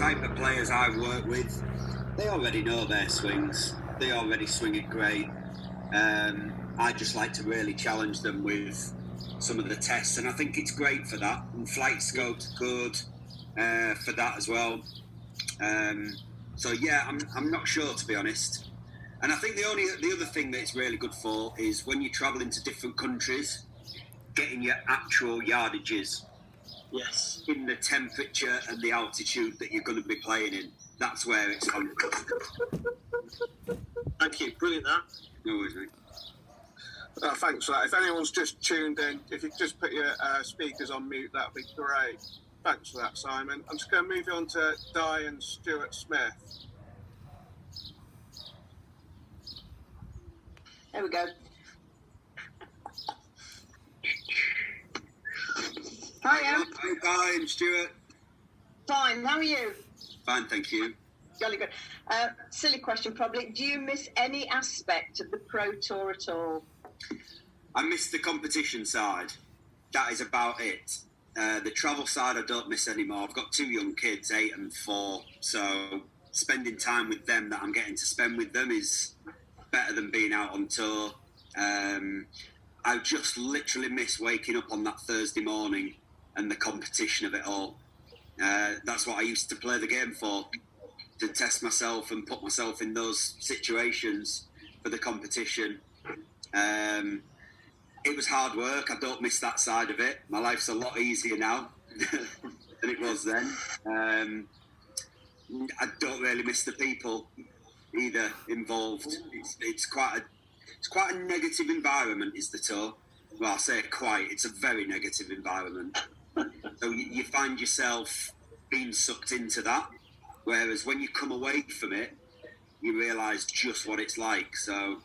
type of players I work with, they already know their swings. They already swing it great. I just like to really challenge them with some of the tests, and I think it's great for that. And flight scope's good for that as well. So yeah, I'm not sure, to be honest. And I think the other thing that it's really good for is when you travel into different countries, getting your actual yardages. Yes. In the temperature and the altitude that you're going to be playing in. That's where it's fun. Thank you. Brilliant, that. No worries, mate. Thanks for that. If anyone's just tuned in, if you just put your speakers on mute, that would be great. Thanks for that, Simon. I'm just going to move on to Di and Stuart Smith. There we go. Hi, Hi, I'm Stuart. Fine, how are you? Fine, thank you. Jolly good. Silly question, probably. Do you miss any aspect of the Pro Tour at all? I miss the competition side. That is about it. The travel side I don't miss anymore. I've got 2 young kids, 8 and 4, so spending time with them that I'm getting to spend with them is better than being out on tour. I just literally miss waking up on that Thursday morning and the competition of it all. That's what I used to play the game for, to test myself and put myself in those situations for the competition. It was hard work. I don't miss that side of it. My life's a lot easier now than it was then. I don't really miss the people either involved. It's quite a negative environment, is the tour. Well, I say quite. It's a very negative environment. So you find yourself being sucked into that. Whereas when you come away from it, you realise just what it's like. So,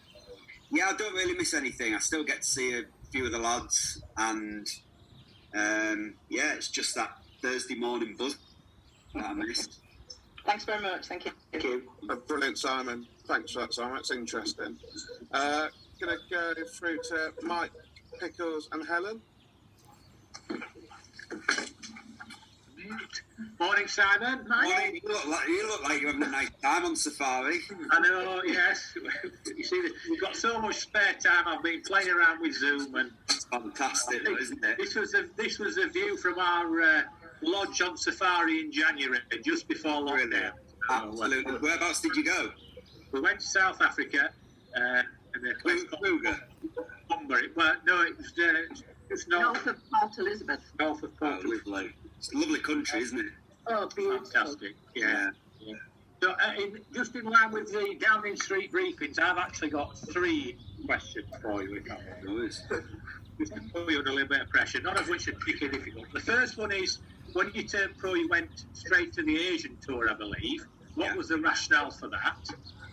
yeah, I don't really miss anything. I still get to see a few of the lads. And, yeah, it's just that Thursday morning buzz that I missed. Thanks very much. Thank you. Thank you. Brilliant, Simon. Thanks for that, Simon. That's interesting. Going to go through to Mike, Pickles and Helen. Morning, Simon. Morning. You look like you're having a nice time on safari. I know, yes. You see, we've got so much spare time. I've been playing around with Zoom, and it's fantastic, though, isn't it? This was a view from our lodge on safari in January, just before lockdown. Absolutely. Whereabouts did you go? We went to South Africa. Kruger. Well, no, it was just North of Port Elizabeth. North of Port Elizabeth. Lovely. It's a lovely country, isn't it? Oh, beautiful. Fantastic. Yeah. So, just in line with the Downing Street briefings, I've actually got 3 questions for you. Just to put you under a little bit of pressure, none of which are particularly difficult. The first one is, when you turned pro, you went straight to the Asian tour, I believe. What was the rationale for that?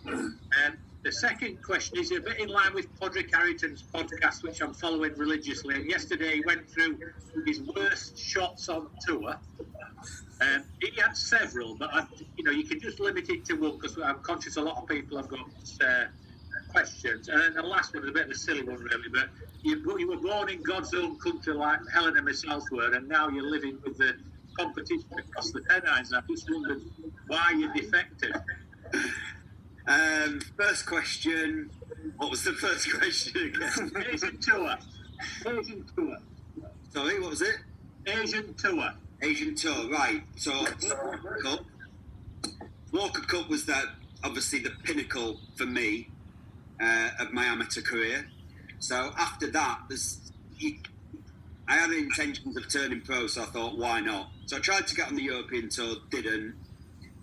And the second question is a bit in line with Podrick Harrington's podcast, which I'm following religiously. And yesterday he went through his worst shots on tour. He had several, but you can just limit it to one, because I'm conscious a lot of people have got questions. And then the last one is a bit of a silly one, really. But you were born in God's own country, like Helen and myself were, and now you're living with the competition across the Pennines. And I just wondered why you defected. First question. What was the first question again? Asian tour. Sorry, what was it? Asian tour, right. So, Walker Cup was obviously the pinnacle for me of my amateur career. So after that, I had intentions of turning pro, so I thought, why not? So I tried to get on the European tour, didn't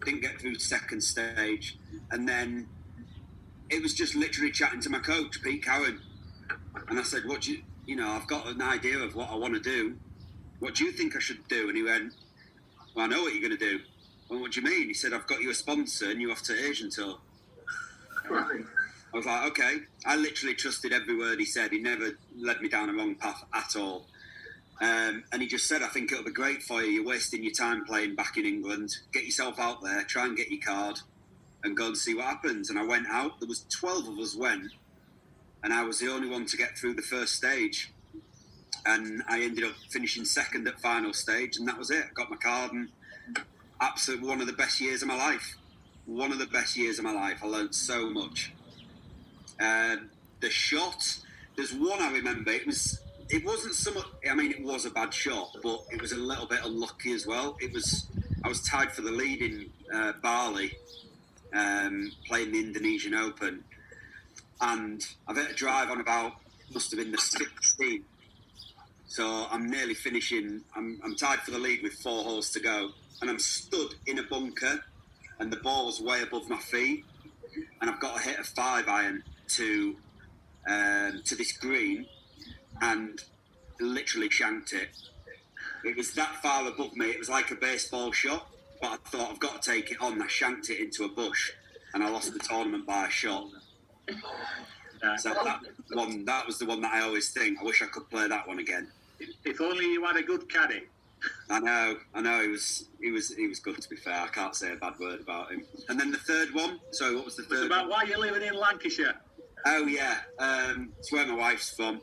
get through second stage, and then it was just literally chatting to my coach, Pete Cowan, and I said, I've got an idea of what I want to do. What do you think I should do? And he went, well, I know what you're going to do. Well, what do you mean? He said, I've got you a sponsor and you're off to Asian tour. I was like, okay. I literally trusted every word he said. He never led me down the wrong path at all. And he just said, I think it'll be great for you. You're wasting your time playing back in England. Get yourself out there, try and get your card and go and see what happens. And I went out. There was 12 of us went. And I was the only one to get through the first stage. And I ended up finishing second at final stage. And that was it. I got my card and absolutely one of the best years of my life. One of the best years of my life. I learned so much. The shot, there's one I remember. It wasn't so much. I mean, it was a bad shot, but it was a little bit unlucky as well. I was tied for the lead in Bali, playing the Indonesian Open, and I've hit a drive on about, must have been the 16th. So I'm nearly finishing. I'm tied for the lead with 4 holes to go, and I'm stood in a bunker, and the ball's way above my feet, and I've got to hit a 5-iron to this green, and literally shanked it. It was that far above me. It was like a baseball shot, but I thought I've got to take it on. I shanked it into a bush, and I lost the tournament by a shot. So that was the one that I always think, I wish I could play that one again. If only you had a good caddy. I know. He was good, to be fair. I can't say a bad word about him. And then the third one. So what was the third? It's about why you're living in Lancashire. Oh yeah, it's where my wife's from.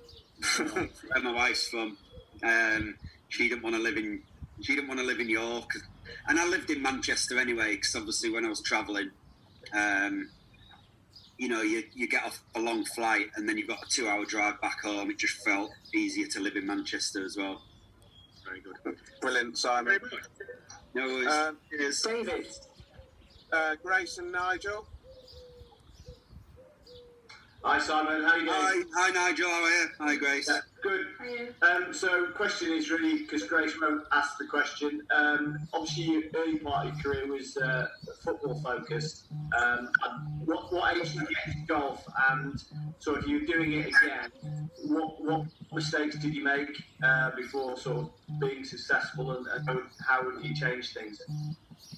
She didn't want to live in York, and I lived in Manchester anyway. Because obviously, when I was travelling, you get off a long flight, and then you've got a 2-hour drive back home. It just felt easier to live in Manchester as well. Very good. Brilliant, Simon. No worries. Cheers. David. Grace and Nigel. Hi Simon, how are you doing? Hi Nigel, how are you? Hi Grace. Yeah, good. So question is really, because Grace won't ask the question, obviously your early part of your career was football focused. What age did you get into golf, and so if you were doing it again, what mistakes did you make before sort of being successful, and how would you change things?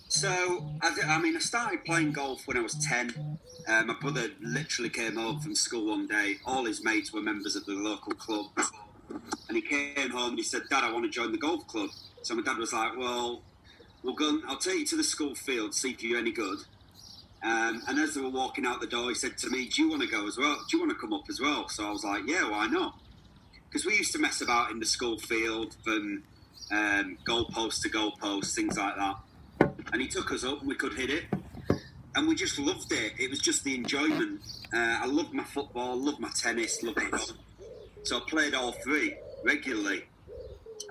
So, I started playing golf when I was 10. My brother literally came home from school one day. All his mates were members of the local club. And he came home and he said, Dad, I want to join the golf club. So my dad was like, well, I'll take you to the school field, see if you're any good. And as they were walking out the door, he said to me, do you want to go as well? Do you want to come up as well? So I was like, yeah, why not? Because we used to mess about in the school field from goalpost to goalpost, things like that. And he took us up and we could hit it. And we just loved it. It was just the enjoyment. I loved my football, loved my tennis, loved it all. So I played all 3 regularly.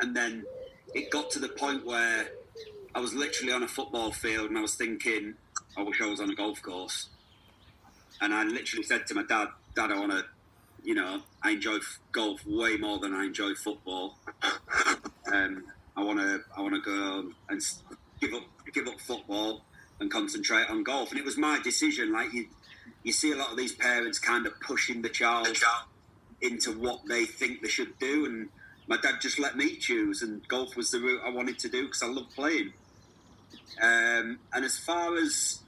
And then it got to the point where I was literally on a football field and I was thinking, I wish I was on a golf course. And I literally said to my dad, I want to, I enjoy golf way more than I enjoy football. I want to go and give up football and concentrate on golf. And it was my decision. Like you see a lot of these parents kind of pushing the child into what they think they should do, and my dad just let me choose, and golf was the route I wanted to do because I love playing. And as far as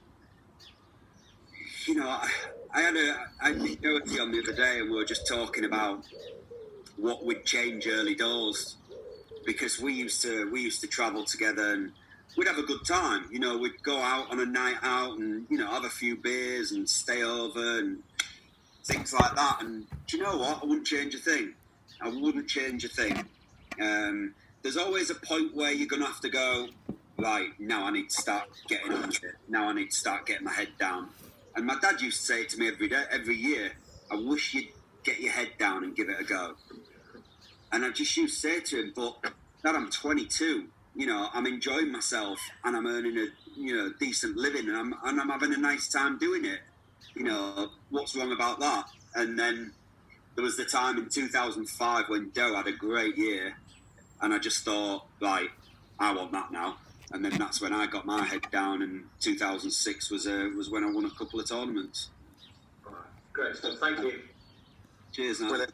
I had a meeting on the other day, and we were just talking about what would change early doors, because we used to travel together and we'd have a good time. We'd go out on a night out and, have a few beers and stay over and things like that. And do you know what? I wouldn't change a thing. There's always a point where you're going to have to go, right, now I need to start getting on with it. Now I need to start getting my head down. And my dad used to say it to me every year, I wish you'd get your head down and give it a go. And I just used to say to him, but Dad, I'm 22. I'm enjoying myself and I'm earning a decent living and I'm having a nice time doing it. What's wrong about that? And then there was the time in 2005 when Doe had a great year, and I just thought, right, I want that now. And then that's when I got my head down, and 2006 was when I won a couple of tournaments. All right. Great stuff. Thank you. Cheers, man.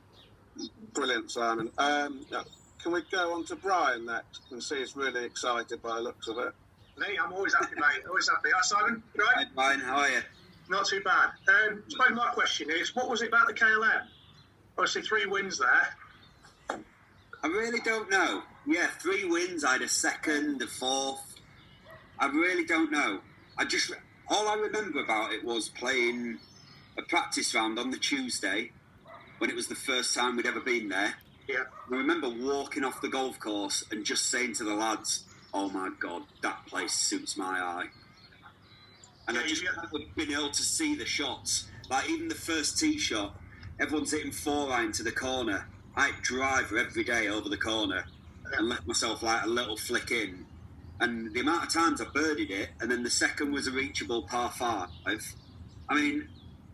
Brilliant, Simon. Can we go on to Brian next? I can see he's really excited by the looks of it. Me, I'm always happy, mate. Always happy. Hi, Simon. You right? Hi, Brian. How are you? Not too bad. So my question is, what was it about the KLM? Obviously, 3 wins there. I really don't know. Yeah, 3 wins. I had a second, a fourth. I really don't know. All I remember about it was playing a practice round on the Tuesday when it was the first time we'd ever been there. Yeah. I remember walking off the golf course and just saying to the lads, oh my God, that place suits my eye. And I just haven't been able to see the shots. Like even the first tee shot, everyone's hitting 4-iron to the corner. I drive every day over the corner and let myself like a little flick in. And the amount of times I birdied it, and then the second was a reachable par 5. I mean,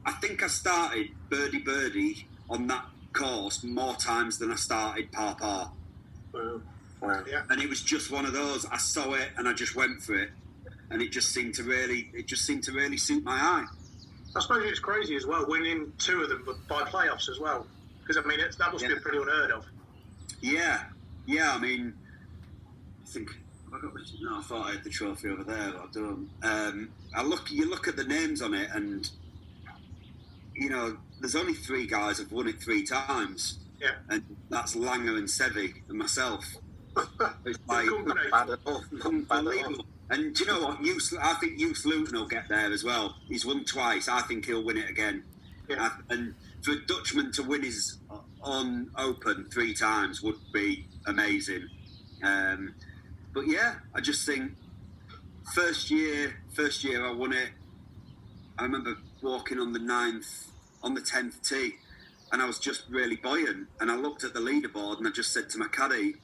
I think I started birdie on that course more times than I started par. Wow. Yeah. And it was just one of those. I saw it and I just went for it, and it just seemed to really suit my eye. I suppose it's crazy as well, winning 2 of them by playoffs as well. Because I mean, that must be pretty unheard of. Yeah. I mean, I think I thought I had the trophy over there, but I don't. You look at the names on it, and you know, there's only 3 guys who've won it 3 times. Yeah. And that's Langer and Sevi and myself. It's like unbelievable. And do you know what? I think Youth Luton will get there as well. He's won twice. I think he'll win it again. Yeah. And for a Dutchman to win his on Open 3 times would be amazing. But yeah, I just think first year I won it. I remember walking on the 10th tee, and I was just really buoyant. And I looked at the leaderboard, and I just said to my caddy,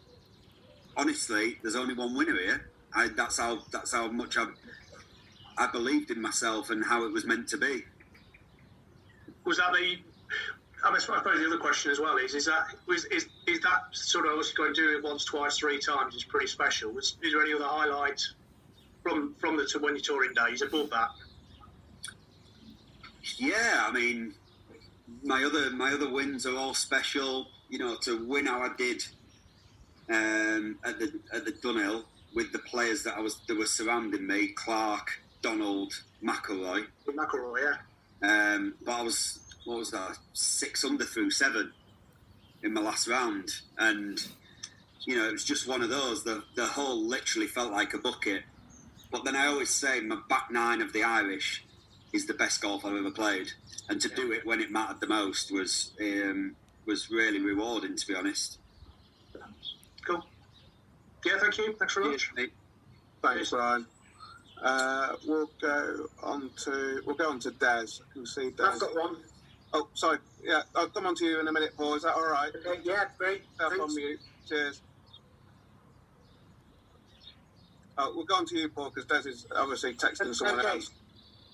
honestly, there's only one winner here. That's how much I believed in myself and how it was meant to be. Was that I suppose the other question as well is that sort of going to do it once, twice, 3 times is pretty special. Is there any other highlights from the when you're touring days above that? Yeah, I mean, my other wins are all special. You know, to win how I did at the Dunhill with the players that were surrounding me, Clark, Donald, McIlroy. McIlroy, yeah. But I was, what was that, 6 under through 7 in my last round, and you know, it was just one of those. The hole literally felt like a bucket. But then I always say my back 9 of the Irish is the best golf I've ever played, and to do it when it mattered the most was really rewarding, to be honest. Cool. Yeah, thank you. Thanks very much. Thanks, Ryan. We'll go on to Des. Can see Des. I've got one. Oh, sorry. Yeah, I'll come on to you in a minute, Paul. Is that all right? Okay, yeah, great. Thanks. On mute. Cheers. Oh, we'll go on to you, Paul, because Des is obviously texting someone else.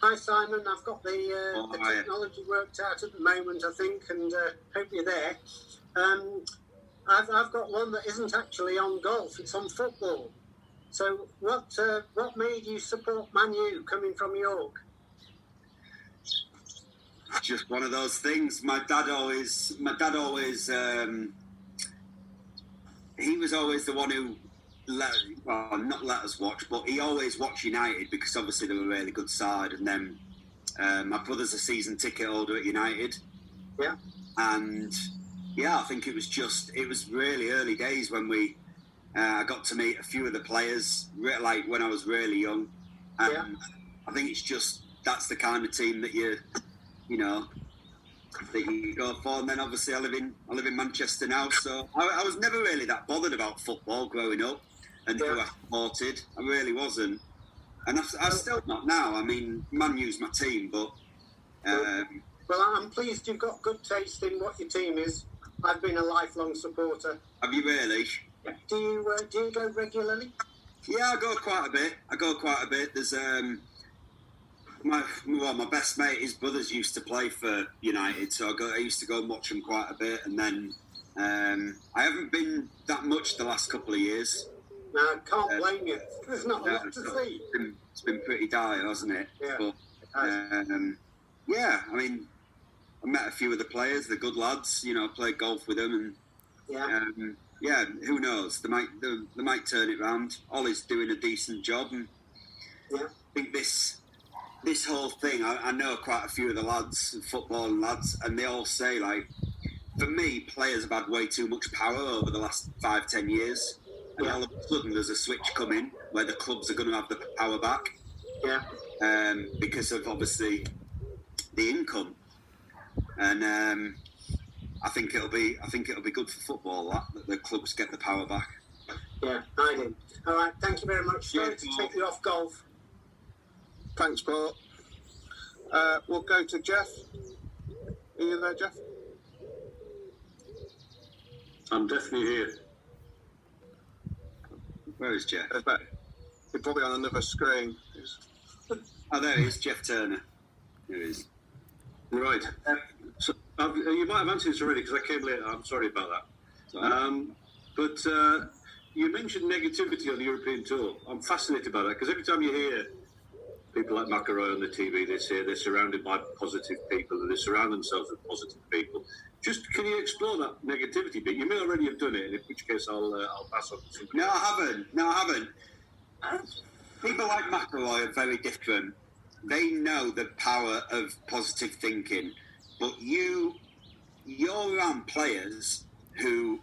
Hi, Simon. I've got the technology worked out at the moment, I think, and hope you're there. I've got one that isn't actually on golf; it's on football. So, what made you support Man U coming from York? Just one of those things. My dad always. He was always the one who not let us watch, but he always watched United because obviously they were a really good side. And then my brother's a season ticket holder at United. Yeah. And yeah, I think it was really early days when I got to meet a few of the players, like when I was really young. And yeah. I think that's the kind of team that you go for. And then obviously I live in Manchester now, so I was never really that bothered about football growing up and who I supported. I really wasn't, and I'm still not now. I mean, Man U's my team, but well, I'm pleased you've got good taste in what your team is. I've been a lifelong supporter. Have you really? Yeah. Do you go regularly? Yeah, I go quite a bit. There's my best mate, his brothers used to play for United, so I used to go and watch them quite a bit. And then I haven't been that much the last couple of years. No, I can't blame you. There's not a lot to see. It's been pretty dire, hasn't it? Yeah. But, yeah, I mean, I met a few of the players, the good lads. Played golf with them, and yeah, who knows? They might turn it round. Ollie's doing a decent job, and yeah. I think this whole thing, I know quite a few of the lads, football lads, and they all say, like, for me, players have had way too much power over the last 5-10 years. And all of a sudden there's a switch coming where the clubs are going to have the power back. Yeah. Because of obviously the income. And I think it'll be good for football that the clubs get the power back. Yeah, I did. All right, thank you very much. Sorry Yeah. to take you off golf. Thanks, Paul. We'll go to Jeff. Are you there, Jeff? I'm definitely here. Where is Jeff? You're probably on another screen. Oh, there he is, Jeff Turner. There he is. Right. So you might have answered this already because I came late. I'm sorry about that. But you mentioned negativity on the European Tour. I'm fascinated by that because every time you hear people like McElroy on the TV, they say they're surrounded by positive people and they surround themselves with positive people. Just can you explore that negativity bit? You may already have done it, in which case I'll pass on to somebody. No, I haven't. People like McElroy are very different. They know the power of positive thinking, but you're around players who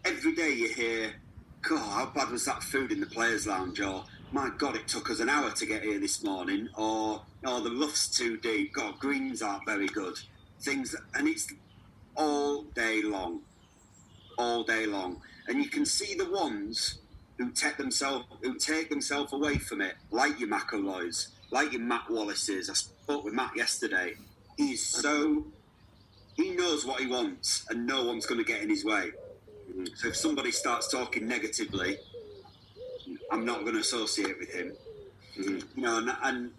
every day you hear, God, how bad was that food in the players' lounge? Or, my God, it took us an hour to get here this morning. Or, the rough's too deep. God, greens aren't very good. And it's all day long. And you can see the ones who take themselves away from it, like your McElroys, like your Matt Wallaces. I spoke with Matt yesterday. He knows what he wants, and no one's going to get in his way. So if somebody starts talking negatively, I'm not going to associate with him. And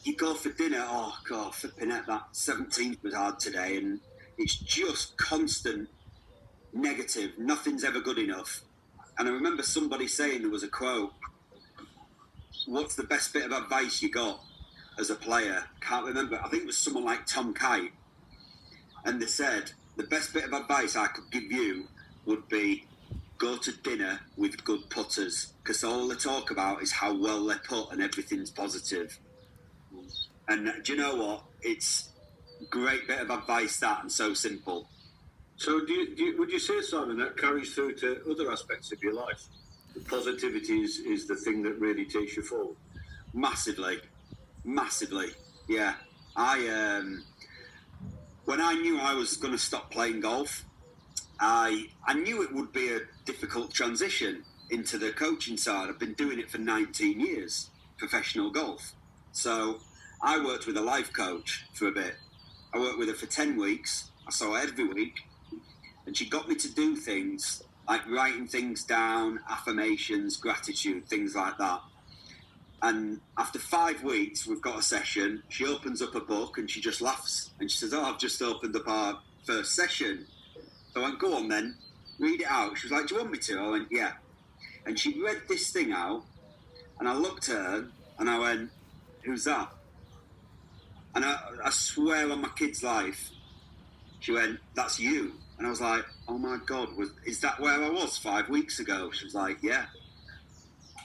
you go for dinner. Oh God, flipping out, that 17th was hard today, and it's just constant negative. Nothing's ever good enough. And I remember somebody saying, there was a quote, what's the best bit of advice you got as a player? Can't remember. I think it was someone like Tom Kite. And they said, the best bit of advice I could give you would be go to dinner with good putters, because all they talk about is how well they putt and everything's positive. And do you know what? It's a great bit of advice, that, and so simple. So would you say, Simon, that carries through to other aspects of your life? The positivity is the thing that really takes you forward? Massively. Yeah. When I knew I was going to stop playing golf, I knew it would be a difficult transition into the coaching side. I've been doing it for 19 years, professional golf. So I worked with a life coach for a bit. I worked with her for 10 weeks. I saw her every week. And she got me to do things like writing things down, affirmations, gratitude, things like that. And after 5 weeks, we've got a session. She opens up a book and she just laughs. And she says, I've just opened up our first session. So I went, go on then, read it out. She was like, do you want me to? I went, yeah. And she read this thing out. And I looked at her and I went, who's that? And I swear on my kid's life, she went, that's you. And I was like, oh my God, is that where I was 5 weeks ago? She was like, yeah.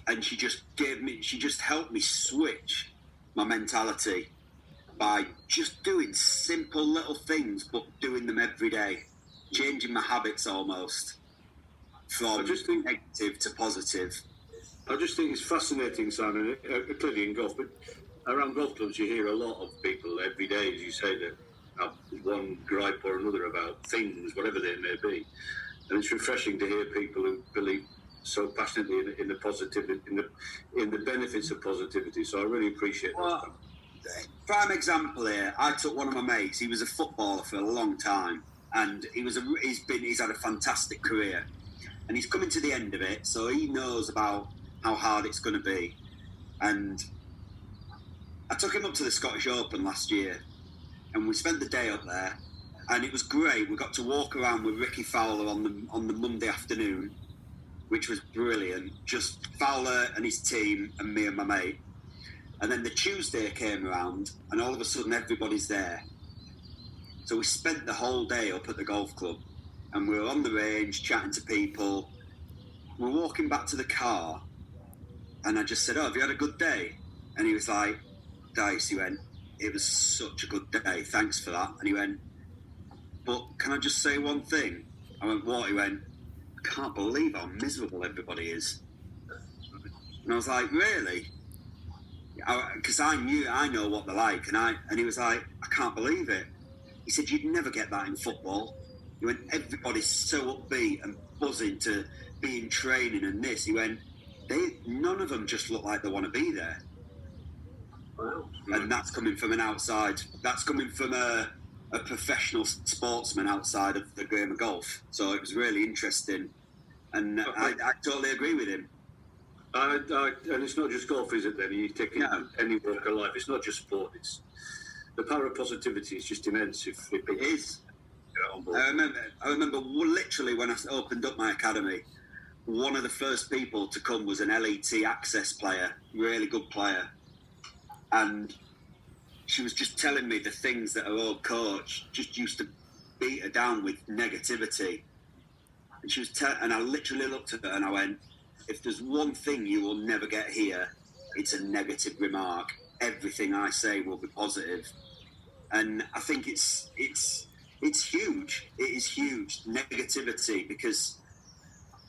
And she just helped me switch my mentality by just doing simple little things, but doing them every day, changing my habits almost from negative to positive. I just think it's fascinating, Simon, clearly in golf, but around golf clubs you hear a lot of people every day, as you say, that have one gripe or another about things, whatever they may be. And it's refreshing to hear people who believe so passionately in the positivity, in the benefits of positivity. So I really appreciate that. Prime example here, I took one of my mates. He was a footballer for a long time, and he's had a fantastic career, and he's coming to the end of it. So he knows about how hard it's going to be. And I took him up to the Scottish Open last year, and we spent the day up there, and it was great. We got to walk around with Ricky Fowler on the Monday afternoon, which was brilliant. Just Fowler and his team and me and my mate. And then the Tuesday came around, and all of a sudden everybody's there. So we spent the whole day up at the golf club, and we were on the range chatting to people. We're walking back to the car, and I just said, have you had a good day? And he was like, Dice, he went, it was such a good day, thanks for that. And he went, but can I just say one thing? I went, what? He went, I can't believe how miserable everybody is. And I was like, really? Because I know what they're like. And he was like, I can't believe it. He said, you'd never get that in football. He went, everybody's so upbeat and buzzing to be in training and this. He went, none of them just look like they want to be there. Wow. And that's coming from an outside. That's coming from a professional sportsman outside of the game of golf. So it was really interesting, and I totally agree with him. And it's not just golf, is it? Then you take any walk of life. It's not just sport. It's the power of positivity is just immense. If people It is. get on board. I remember literally when I opened up my academy, one of the first people to come was an LET access player, really good player. And she was just telling me the things that her old coach just used to beat her down with negativity. And she was and I literally looked at her and I went, if there's one thing you will never get here, it's a negative remark. Everything I say will be positive. And I think it's huge. It is huge, negativity, because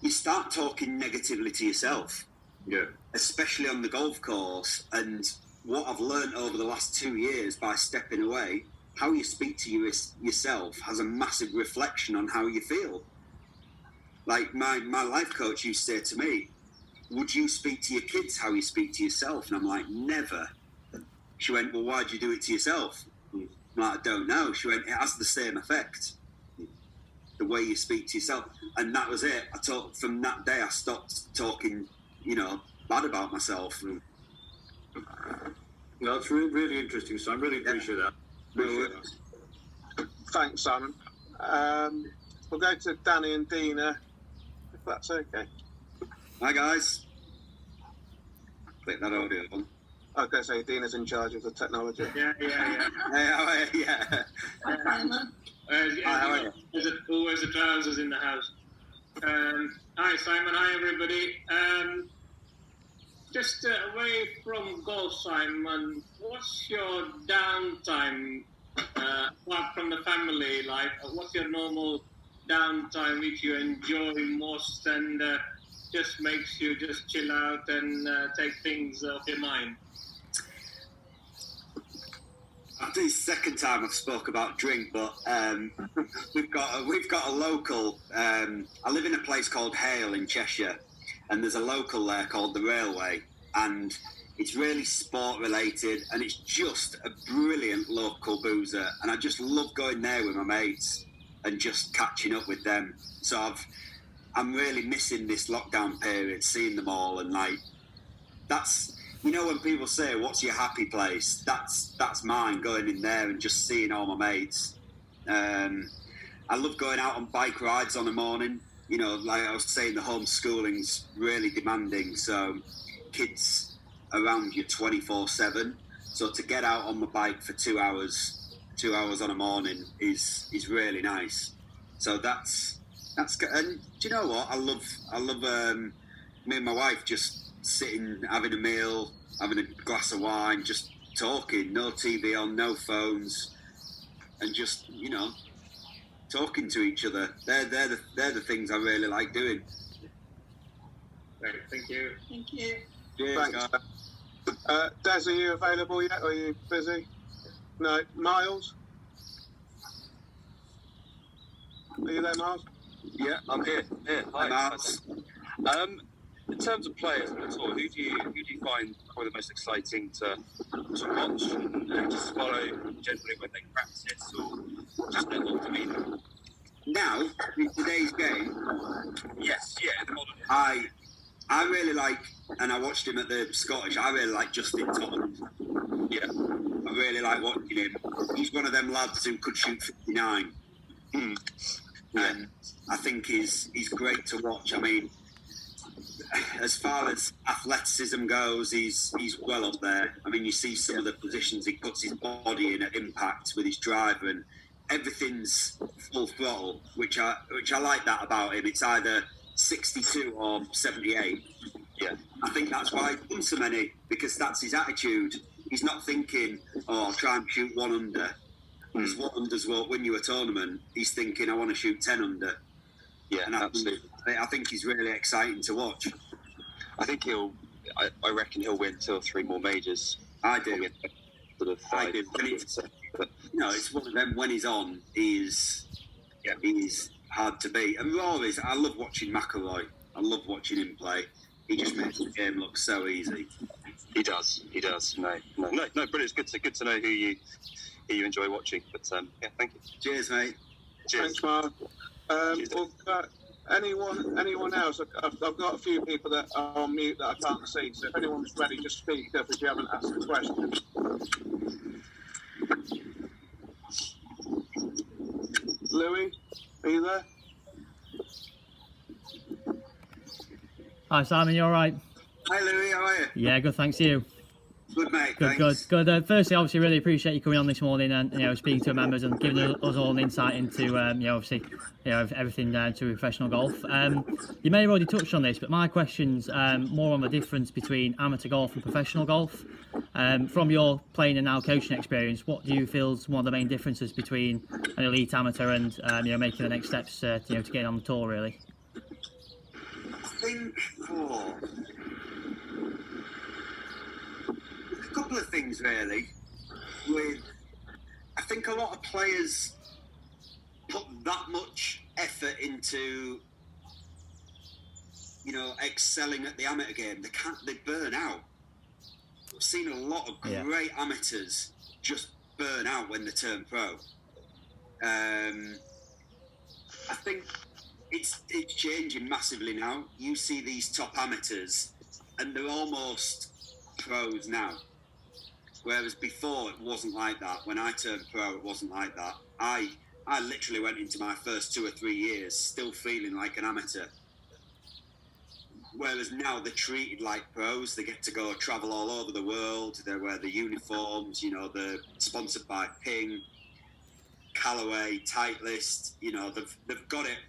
you start talking negatively to yourself. Yeah. Especially on the golf course. And what I've learned over the last 2 years by stepping away, how you speak to yourself has a massive reflection on how you feel. Like my life coach used to say to me, would you speak to your kids how you speak to yourself? And I'm like, never. She went, well, why'd you do it to yourself? I'm like, I don't know. She went, it has the same effect, the way you speak to yourself. And that was it. From that day, I stopped talking, bad about myself. No, it's really, really interesting. So I really appreciate that. Thanks, Simon. We'll go to Danny and Dina, if that's okay. Hi, guys. Click that audio on. I was going to say Dina's in charge of the technology. Yeah. Hey, how are you? Yeah. How are you? Who wears the trousers in the house? Hi, Simon. Hi, everybody. Just away from golf, Simon, what's your downtime, apart from the family life? What's your normal downtime which you enjoy most and just makes you just chill out and take things off your mind? I think it's the second time I've spoke about drink, but we've got a local. I live in a place called Hale in Cheshire, and there's a local there called the Railway, and it's really sport related, and it's just a brilliant local boozer, and I just love going there with my mates and just catching up with them. So I'm really missing this lockdown period, seeing them all, and that's. When people say, what's your happy place? That's mine, going in there and just seeing all my mates. I love going out on bike rides on a morning. Like I was saying, the homeschooling's really demanding. So kids around you 24/7. So to get out on my bike for 2 hours on a morning is really nice. So that's good. And do you know what? I love me and my wife just sitting, having a meal, having a glass of wine, just talking, no TV on, no phones, and just, talking to each other. They're the things I really like doing. Great, thank you. Thank you. Cheers, Thanks. guys. Des, are you available yet, or are you busy? No. Miles? Are you there, Miles? Yeah, I'm here. Hi, Miles. In terms of players on the tour, who do you find probably the most exciting to watch and just follow generally when they practice, or just their whole demeanour? Now, in today's game, Yes, the modern. I really like, and I watched him at the Scottish, I really like Justin Thomas. Yeah. I really like watching him. He's one of them lads who could shoot 59. And I think he's great to watch. I mean, as far as athleticism goes, he's well up there. I mean, you see some of the positions he puts his body in at impact with his driver, and everything's full throttle, which I like that about him. It's either 62 or 78. Yeah. I think that's why he's done so many, because that's his attitude. He's not thinking, I'll try and shoot 1 under. Because 1 unders won't win you a tournament. He's thinking, I want to shoot 10 under. Yeah, and absolutely. I think he's really exciting to watch. I think I reckon he'll win 2 or 3 more majors. I do. Sort of 5. I do. It's one of them. When he's on, he's hard to beat. And Rory's, I love watching McIlroy. I love watching him play. He just makes the game look so easy. He does. No, brilliant. It's good to know who you enjoy watching. But yeah, thank you. Cheers, mate. Thanks, Cheers. Mark. Anyone else? I've got a few people that are on mute that I can't see. So if anyone's ready, just speak up if you haven't asked a question. Louis, are you there? Hi Simon, you all right? Hi, Louis. How are you? Yeah, good. Thanks, you. Good, mate. Good, Thanks. good. Firstly, obviously, really appreciate you coming on this morning and speaking to our members and giving us all an insight into obviously everything down to professional golf. You may have already touched on this, but my question's more on the difference between amateur golf and professional golf. From your playing and now coaching experience, what do you feel is one of the main differences between an elite amateur and making the next steps to get on the tour? Really, I think a couple of things really. I think a lot of players put that much effort into excelling at the amateur game. They burn out. I've seen a lot of great amateurs just burn out when they turn pro. I think it's changing massively now. You see these top amateurs and they're almost pros now. Whereas before it wasn't like that. When I turned pro, it wasn't like that. I literally went into my first 2 or 3 years still feeling like an amateur. Whereas now they're treated like pros. They get to go travel all over the world. They wear the uniforms. They're sponsored by Ping, Callaway, Titleist. They've got it.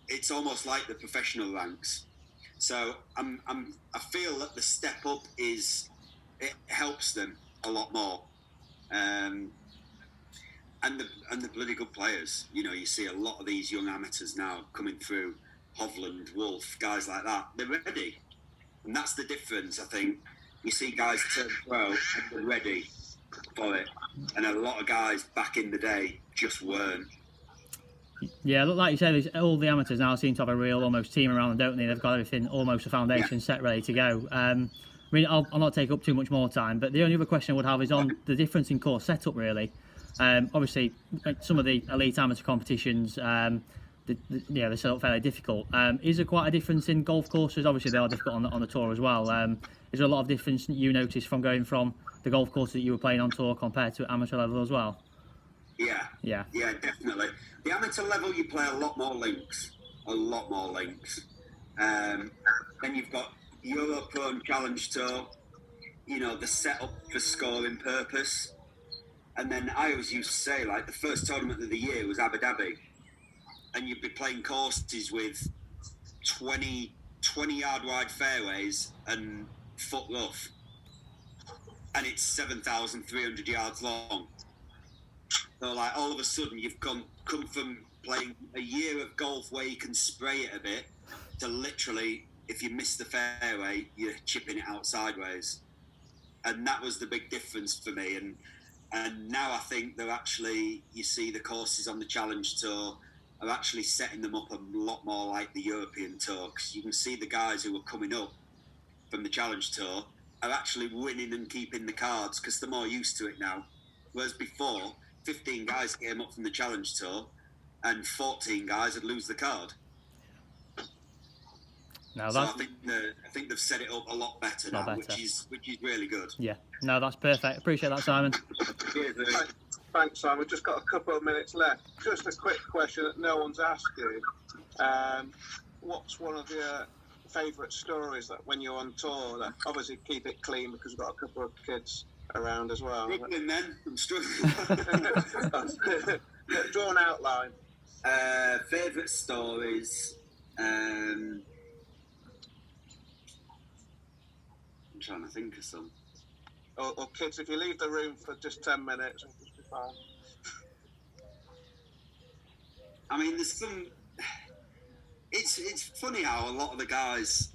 It's almost like the professional ranks. So I feel that the step up it helps them a lot more, and the bloody good players. You see a lot of these young amateurs now coming through, Hovland, Wolf, guys like that. They're ready, and that's the difference. I think you see guys turn pro and they're ready for it, and a lot of guys back in the day just weren't. Yeah, look, like you said, all the amateurs now seem to have a real almost team around them, don't they? They've got everything, almost a foundation set, ready to go. I'll not take up too much more time, but the only other question I would have is on the difference in course setup, really. Obviously, some of the elite amateur competitions, they're set up fairly difficult. Is there quite a difference in golf courses? Obviously, they are difficult on the tour as well. Is there a lot of difference you noticed from going from the golf courses that you were playing on tour compared to amateur level as well? Yeah, definitely. The amateur level, you play a lot more links. Then you've got Euro Pro and Challenge Tour, the setup for scoring purpose. And then I always used to say, like, the first tournament of the year was Abu Dhabi. And you'd be playing courses with 20-yard wide fairways and foot rough. And it's 7,300 yards long. So, like, all of a sudden, you've come from playing a year of golf where you can spray it a bit to literally, if you miss the fairway, you're chipping it out sideways. And that was the big difference for me. And now I think they're actually, you see the courses on the Challenge Tour are actually setting them up a lot more like the European Tour. Because you can see the guys who are coming up from the Challenge Tour are actually winning and keeping the cards because they're more used to it now. Whereas before, 15 guys came up from the Challenge Tour and 14 guys would lose the card. No, so I think they've set it up a lot better now, which is really good. Yeah, no, that's perfect. Appreciate that, Simon. Thanks, Simon. We've just got a couple of minutes left. Just a quick question that no one's asked you. What's one of your favourite stories that when you're on tour, that obviously keep it clean because we've got a couple of kids around as well. Struggling then. I'm struggling. Draw an outline. Favourite stories. I'm trying to think of some. Or kids, if you leave the room for just 10 minutes, it'll just be fine. I mean, there's some. It's funny how a lot of the guys,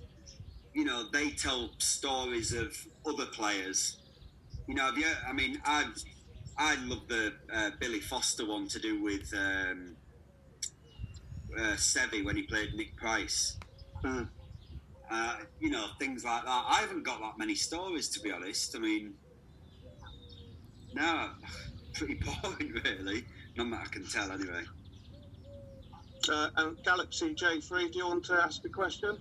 they tell stories of other players. I love the Billy Foster one to do with Seve when he played Nick Price. Mm. You know, things like that. I haven't got that many stories, to be honest. I mean, no, pretty boring, really. None that I can tell, anyway. And Galaxy J3, do you want to ask a question?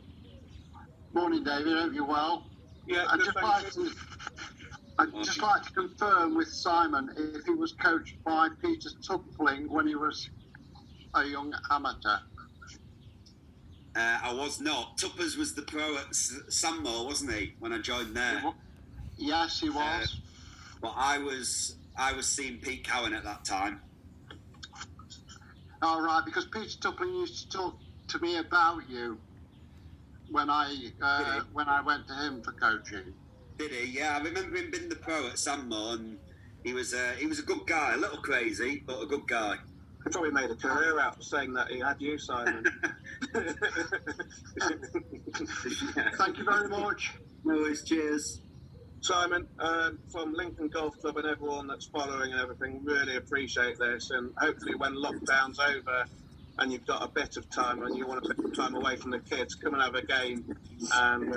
Morning, David. Hope you're well. Yeah, I'd just like to confirm with Simon if he was coached by Peter Tupling when he was a young amateur. I was not. Tuppers was the pro at Sandmore, wasn't he, when I joined there? Yes, he was. But I was seeing Pete Cowan at that time. All right, because Peter Tupling used to talk to me about you when I went to him for coaching. Did he? Yeah, I remember him being the pro at Sandmore, and he was a good guy, a little crazy, but a good guy. I thought he made a career out of saying that he had you, Simon. Thank you very much. No worries, cheers. Simon, from Lincoln Golf Club and everyone that's following and everything, really appreciate this. And hopefully when lockdown's over and you've got a bit of time and you want to put some time away from the kids, come and have a game and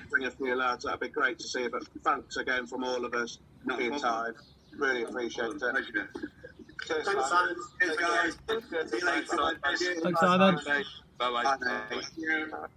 bring a few lads. That'd be great to see. But thanks again from all of us for your time. Really appreciate it. Thanks, Simon. Cheers, guys. See you later. Thanks, Simon. Bye-bye. Bye.